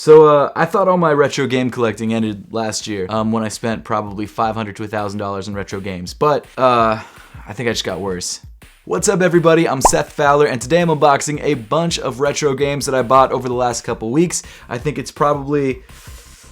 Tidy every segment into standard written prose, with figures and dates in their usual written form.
So I thought all my retro game collecting ended last year when I spent probably $500 to $1,000 in retro games. But I think I just got worse. What's up everybody, I'm Seth Fowler, and today I'm unboxing a bunch of retro games that I bought over the last couple weeks. I think it's probably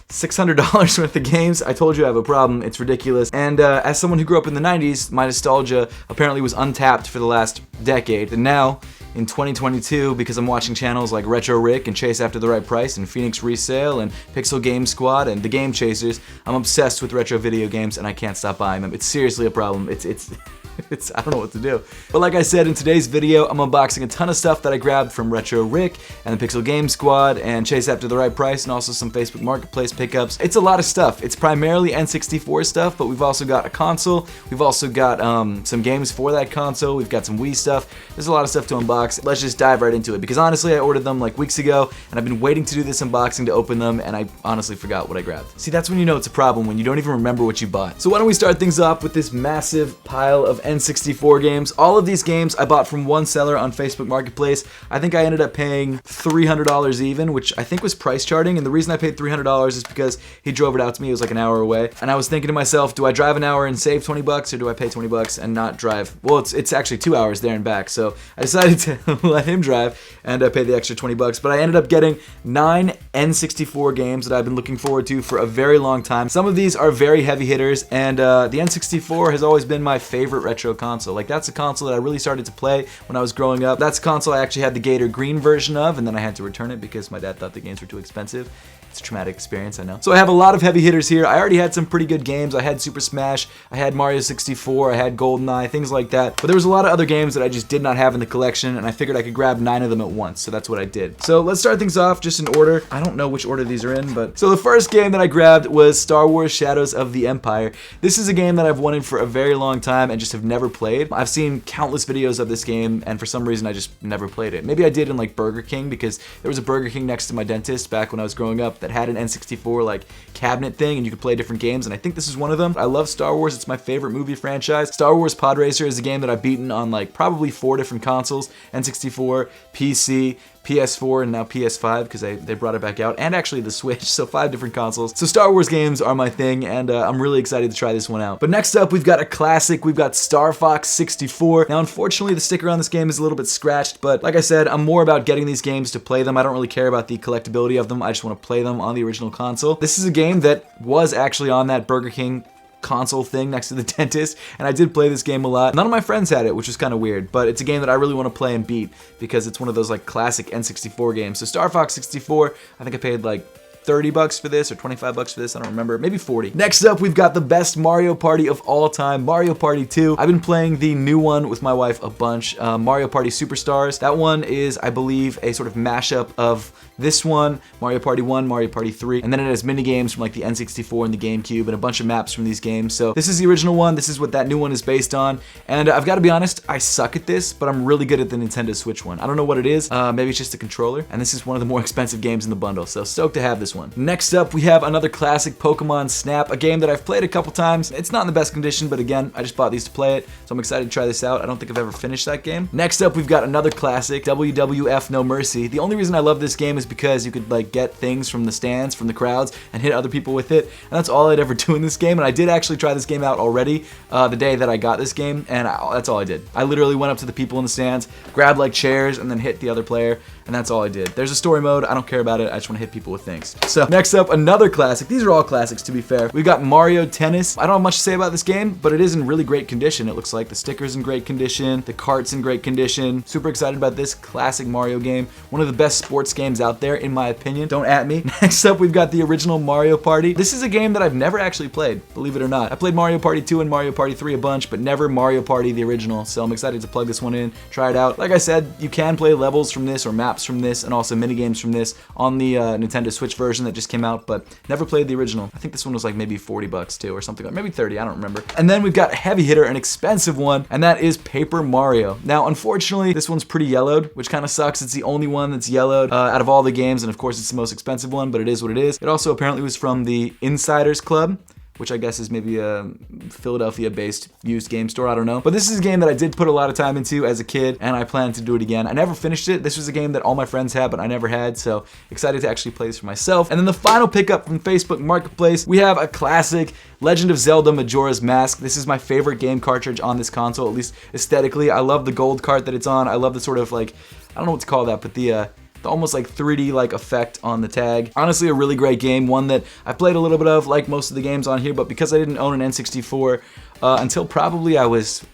$600 worth of games. I told you I have a problem, it's ridiculous. And as someone who grew up in the 90s, my nostalgia apparently was untapped for the last decade. And now, in 2022, because I'm watching channels like Retro Rick and Chase After the Right Price and Phoenix Resale and Pixel Game Squad and The Game Chasers, I'm obsessed with retro video games and I can't stop buying them. It's seriously a problem. I don't know what to do. But like I said, in today's video, I'm unboxing a ton of stuff that I grabbed from Retro Rick and the Pixel Game Squad and Chase After the Right Price and also some Facebook Marketplace pickups. It's a lot of stuff. It's primarily N64 stuff, but we've also got a console. We've also got some games for that console. We've got some Wii stuff. There's a lot of stuff to unbox. Let's just dive right into it because honestly, I ordered them like weeks ago and I've been waiting to do this unboxing to open them and I honestly forgot what I grabbed. See, that's when you know it's a problem, when you don't even remember what you bought. So why don't we start things off with this massive pile of N64 games. All of these games I bought from one seller on Facebook Marketplace. I think I ended up paying $300 even, which I think was price charting, and the reason I paid $300 is because he drove it out to me. It was like an hour away, and I was thinking to myself, do I drive an hour and save 20 bucks, or do I pay 20 bucks and not drive? Well, it's actually 2 hours there and back, so I decided to let him drive and pay the extra 20 bucks, but I ended up getting 9 N64 games that I've been looking forward to for a very long time. Some of these are very heavy hitters, and the N64 has always been my favorite retro console. Like, that's a console that I really started to play when I was growing up. That's a console I actually had the Gator Green version of, and then I had to return it because my dad thought the games were too expensive. It's a traumatic experience, I know. So I have a lot of heavy hitters here. I already had some pretty good games. I had Super Smash, I had Mario 64, I had GoldenEye, things like that. But there was a lot of other games that I just did not have in the collection, and I figured I could grab 9 of them at once, so that's what I did. So let's start things off just in order. I don't know which order these are in, but... So the first game that I grabbed was Star Wars Shadows of the Empire. This is a game that I've wanted for a very long time and just have never played. I've seen countless videos of this game, and for some reason I just never played it. Maybe I did in like Burger King, because there was a Burger King next to my dentist back when I was growing up that had an N64 like cabinet thing and you could play different games, and I think this is one of them. I love Star Wars. It's my favorite movie franchise. Star Wars Pod Racer is a game that I've beaten on like probably 4 different consoles: N64, PC, PS4, and now PS5 because they brought it back out, and actually the Switch, so 5 different consoles. So Star Wars games are my thing, and I'm really excited to try this one out. But next up, we've got a classic. We've got Star Fox 64. Now, unfortunately, the sticker on this game is a little bit scratched, but like I said, I'm more about getting these games to play them. I don't really care about the collectability of them. I just want to play them on the original console. This is a game that was actually on that Burger King console thing next to the dentist, and I did play this game a lot. None of my friends had it, which was kind of weird, but it's a game that I really want to play and beat because it's one of those like classic N64 games. So Star Fox 64, I think I paid like 30 bucks for this or 25 bucks for this, I don't remember, maybe 40. Next up, we've got the best Mario Party of all time, Mario Party 2. I've been playing the new one with my wife a bunch, Mario Party Superstars. That one is, I believe, a sort of mashup of this one, Mario Party 1, Mario Party 3, and then it has mini games from like the N64 and the GameCube and a bunch of maps from these games. So this is the original one, this is what that new one is based on, and I've got to be honest, I suck at this, but I'm really good at the Nintendo Switch one. I don't know what it is, maybe it's just a controller, and this is one of the more expensive games in the bundle, so stoked to have this one. Next up, we have another classic, Pokemon Snap, a game that I've played a couple times. It's not in the best condition, but again, I just bought these to play it, so I'm excited to try this out. I don't think I've ever finished that game. Next up, we've got another classic, WWF No Mercy. The only reason I love this game is because you could like get things from the stands, from the crowds, and hit other people with it, and that's all I'd ever do in this game, and I did actually try this game out already the day that I got this game, and that's all I did. I literally went up to the people in the stands, grabbed like chairs, and then hit the other player, and that's all I did. There's a story mode, I don't care about it, I just want to hit people with things. So next up, another classic. These are all classics, to be fair. We've got Mario Tennis. I don't have much to say about this game, but it is in really great condition. It looks like the sticker's in great condition, the cart's in great condition. Super excited about this classic Mario game. One of the best sports games out there, in my opinion. Don't at me. Next up, we've got the original Mario Party. This is a game that I've never actually played, believe it or not. I played Mario Party 2 and Mario Party 3 a bunch, but never Mario Party the original, so I'm excited to plug this one in, try it out. Like I said, you can play levels from this or maps from this and also minigames from this on the Nintendo Switch version that just came out, but never played the original. I think this one was like maybe 40 bucks too or something, like maybe 30, I don't remember. And then we've got a heavy hitter, an expensive one, and that is Paper Mario. Now, unfortunately, this one's pretty yellowed, which kind of sucks. It's the only one that's yellowed out of all the games, and of course it's the most expensive one, but it is what it is. It also apparently was from the Insiders Club, which I guess is maybe a Philadelphia-based used game store, I don't know. But this is a game that I did put a lot of time into as a kid, and I plan to do it again. I never finished it. This was a game that all my friends had, but I never had, so excited to actually play this for myself. And then the final pickup from Facebook Marketplace, we have a classic, Legend of Zelda Majora's Mask. This is my favorite game cartridge on this console, at least aesthetically. I love the gold cart that it's on. I love the sort of like, I don't know what to call that, but the almost like 3D like effect on the tag. Honestly, a really great game, one that I played a little bit of like most of the games on here, but because I didn't own an N64 until probably I was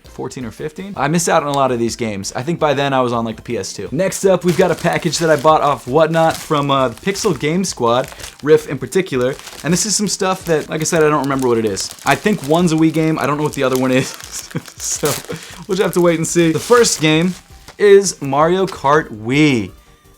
14 or 15, I missed out on a lot of these games. I think by then I was on like the PS2. Next up, we've got a package that I bought off Whatnot from the Pixel Game Squad, Riff in particular, and this is some stuff that, like I said, I don't remember what it is. I think one's a Wii game, I don't know what the other one is, so we'll just have to wait and see. The first game is Mario Kart Wii.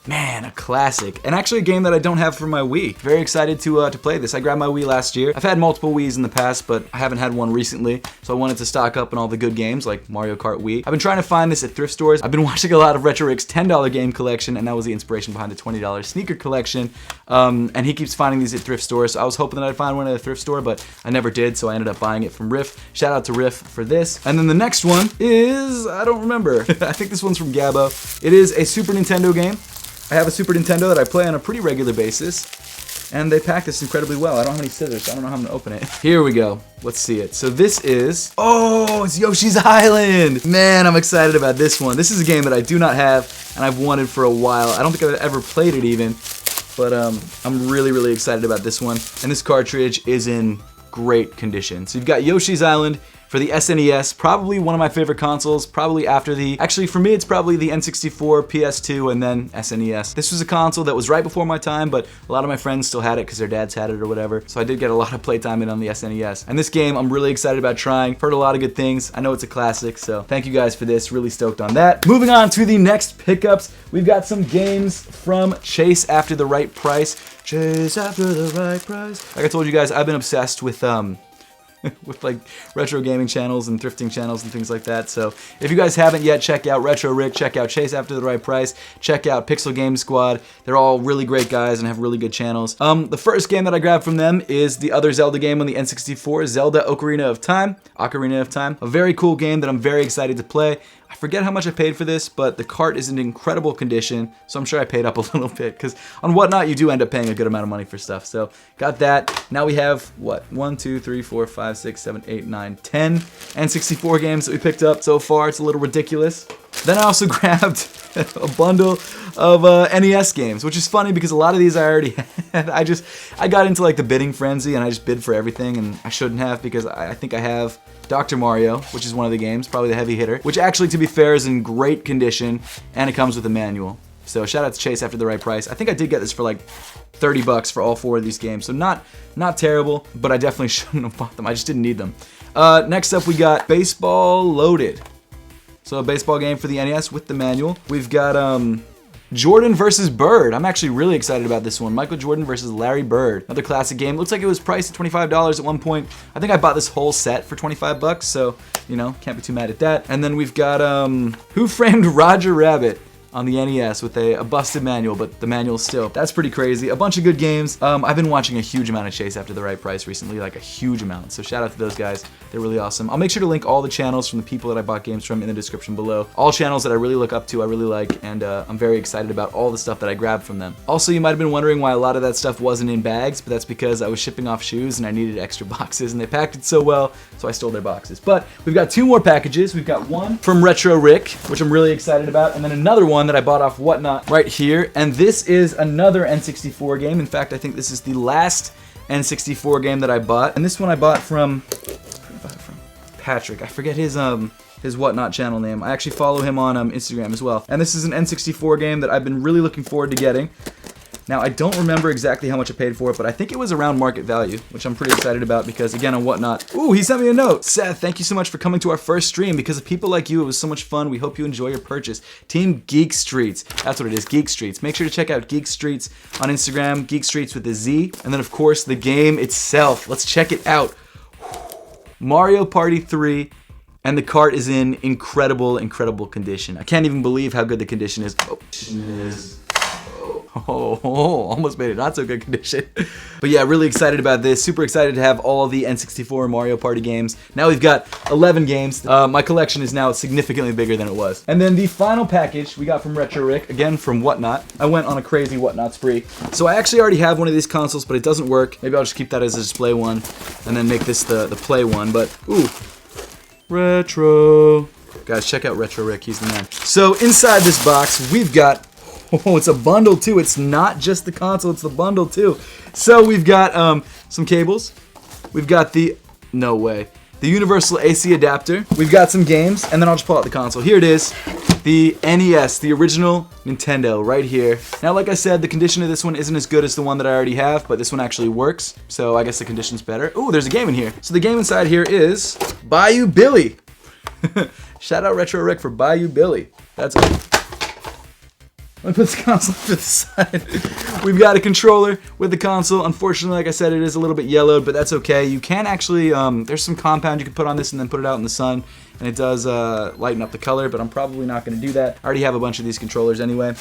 Man, a classic. And actually a game that I don't have for my Wii. Very excited to play this. I grabbed my Wii last year. I've had multiple Wiis in the past, but I haven't had one recently, so I wanted to stock up on all the good games like Mario Kart Wii. I've been trying to find this at thrift stores. I've been watching a lot of Retro Rick's $10 game collection, and that was the inspiration behind the $20 sneaker collection. And he keeps finding these at thrift stores, so I was hoping that I'd find one at a thrift store, but I never did, so I ended up buying it from Riff. Shout out to Riff for this. And then the next one is, I don't remember. I think this one's from Gabbo. It is a Super Nintendo game. I have a Super Nintendo that I play on a pretty regular basis, and they pack this incredibly well. I don't have any scissors, so I don't know how I'm gonna open it. Here we go. Let's see it. So this is, oh, it's Yoshi's Island. Man, I'm excited about this one. This is a game that I do not have, and I've wanted for a while. I don't think I've ever played it even, but I'm really, really excited about this one. And this cartridge is in great condition. So you've got Yoshi's Island for the SNES, probably one of my favorite consoles, probably after the, actually for me it's probably the N64, PS2, and then SNES. This was a console that was right before my time, but a lot of my friends still had it because their dads had it or whatever, so I did get a lot of playtime in on the SNES. And this game I'm really excited about trying, heard a lot of good things, I know it's a classic, so thank you guys for this, really stoked on that. Moving on to the next pickups, we've got some games from Chase After the Right Price. Chase After the Right Price. Like I told you guys, I've been obsessed with with like retro gaming channels and thrifting channels and things like that. So if you guys haven't yet, check out Retro Rick, check out Chase After the Right Price, check out Pixel Game Squad. They're all really great guys and have really good channels. The first game that I grabbed from them is the other Zelda game on the N64, Zelda Ocarina of Time. A very cool game that I'm very excited to play. I forget how much I paid for this, but the cart is in incredible condition, so I'm sure I paid up a little bit, because on Whatnot, you do end up paying a good amount of money for stuff. So, got that. Now we have, what, 1, 2, 3, 4, 5, 6, 7, 8, 9, 10 N64 games that we picked up so far. It's a little ridiculous. Then I also grabbed a bundle of NES games, which is funny because a lot of these I already had. I got into like the bidding frenzy and I just bid for everything, and I shouldn't have because I think I have Dr. Mario, which is one of the games, probably the heavy hitter, which actually, to be fair, is in great condition, and it comes with a manual. So shout out to Chase After the Right Price. I think I did get this for like 30 bucks for all 4 of these games, so not terrible, but I definitely shouldn't have bought them. I just didn't need them. Next up, we got Baseball Loaded. So a baseball game for the NES with the manual. We've got Jordan versus Bird. I'm actually really excited about this one. Michael Jordan versus Larry Bird. Another classic game. Looks like it was priced at $25 at one point. I think I bought this whole set for 25 bucks, so, you know, can't be too mad at that. And then we've got Who Framed Roger Rabbit on the NES with a busted manual, but the manual still. That's pretty crazy. A bunch of good games. I've been watching a huge amount of Chase After the Right Price recently, like a huge amount. So shout out to those guys. They're really awesome. I'll make sure to link all the channels from the people that I bought games from in the description below. All channels that I really look up to, I really like, and I'm very excited about all the stuff that I grabbed from them. Also, you might have been wondering why a lot of that stuff wasn't in bags, but that's because I was shipping off shoes and I needed extra boxes, and they packed it so well, so I stole their boxes. But we've got 2 more packages. We've got one from Retro Rick, which I'm really excited about, and then another one that I bought off Whatnot right here, and this is another N64 game. In fact, I think this is the last N64 game that I bought, and this one I bought from Patrick. I forget his Whatnot channel name. I actually follow him on Instagram as well, and this is an N64 game that I've been really looking forward to getting. Now, I don't remember exactly how much I paid for it, but I think it was around market value, which I'm pretty excited about because, again, on Whatnot. Ooh, he sent me a note. Seth, thank you so much for coming to our first stream. Because of people like you, it was so much fun. We hope you enjoy your purchase. Team Geek Streets. That's what it is, Geek Streets. Make sure to check out Geek Streets on Instagram, Geek Streets with a Z. And then, of course, the game itself. Let's check it out. Mario Party 3. And the cart is in incredible, incredible condition. I can't even believe how good the condition is. Oh, almost made it not so good condition. But yeah, really excited about this. Super excited to have all the N64 Mario Party games. Now we've got 11 games. My collection is now significantly bigger than it was. And then the final package we got from Retro Rick, again from Whatnot. I went on a crazy Whatnot spree. So I actually already have one of these consoles, but it doesn't work. Maybe I'll just keep that as a display one and then make this the play one. But, ooh, Retro. Guys, check out Retro Rick, he's the man. So inside this box, we've got, oh, it's a bundle too. It's not just the console, it's the bundle too. So we've got some cables. We've got the, no way, the universal AC adapter. We've got some games, and then I'll just pull out the console. Here it is, the NES, the original Nintendo, right here. Now, like I said, the condition of this one isn't as good as the one that I already have, but this one actually works, so I guess the condition's better. Ooh, there's a game in here. So the game inside here is Bayou Billy. Shout out Retro Rick for Bayou Billy. That's it. Let me put the console to the side. We've got a controller with the console. Unfortunately, like I said, it is a little bit yellowed, but that's okay. You can actually, there's some compound you can put on this and then put it out in the sun, and it does lighten up the color, but I'm probably not going to do that. I already have a bunch of these controllers anyway.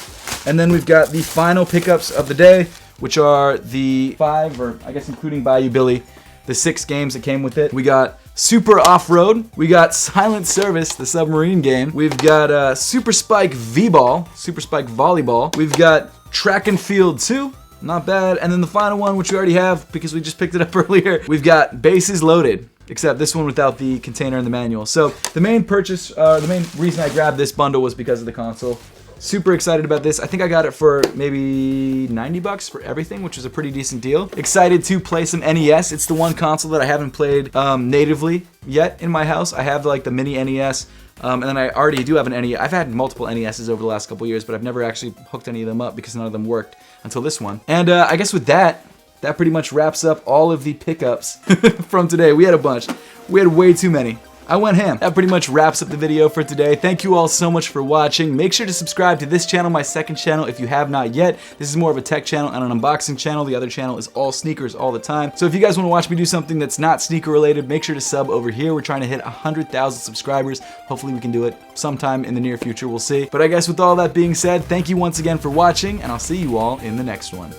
And then we've got the final pickups of the day, which are the 5, or I guess including Bayou Billy, the 6 games that came with it. We got Super Off-Road, we got Silent Service, the submarine game, we've got Super Spike V-Ball, Super Spike Volleyball, we've got Track and Field 2, not bad, and then the final one, which we already have because we just picked it up earlier, we've got Bases Loaded, except this one without the container and the manual. So the main purchase, the main reason I grabbed this bundle was because of the console. Super excited about this. I think I got it for maybe 90 bucks for everything, which is a pretty decent deal. Excited to play some NES. It's the one console that I haven't played natively yet in my house. I have like the mini NES, and then I already do have an NES. I've had multiple NESs over the last couple years, but I've never actually hooked any of them up because none of them worked until this one. And I guess with that pretty much wraps up all of the pickups from today. We had a bunch. We had way too many. I went ham. That pretty much wraps up the video for today. Thank you all so much for watching. Make sure to subscribe to this channel, my second channel, if you have not yet. This is more of a tech channel and an unboxing channel. The other channel is all sneakers all the time. So if you guys want to watch me do something that's not sneaker related, make sure to sub over here. We're trying to hit 100,000 subscribers. Hopefully we can do it sometime in the near future. We'll see. But I guess with all that being said, thank you once again for watching, and I'll see you all in the next one.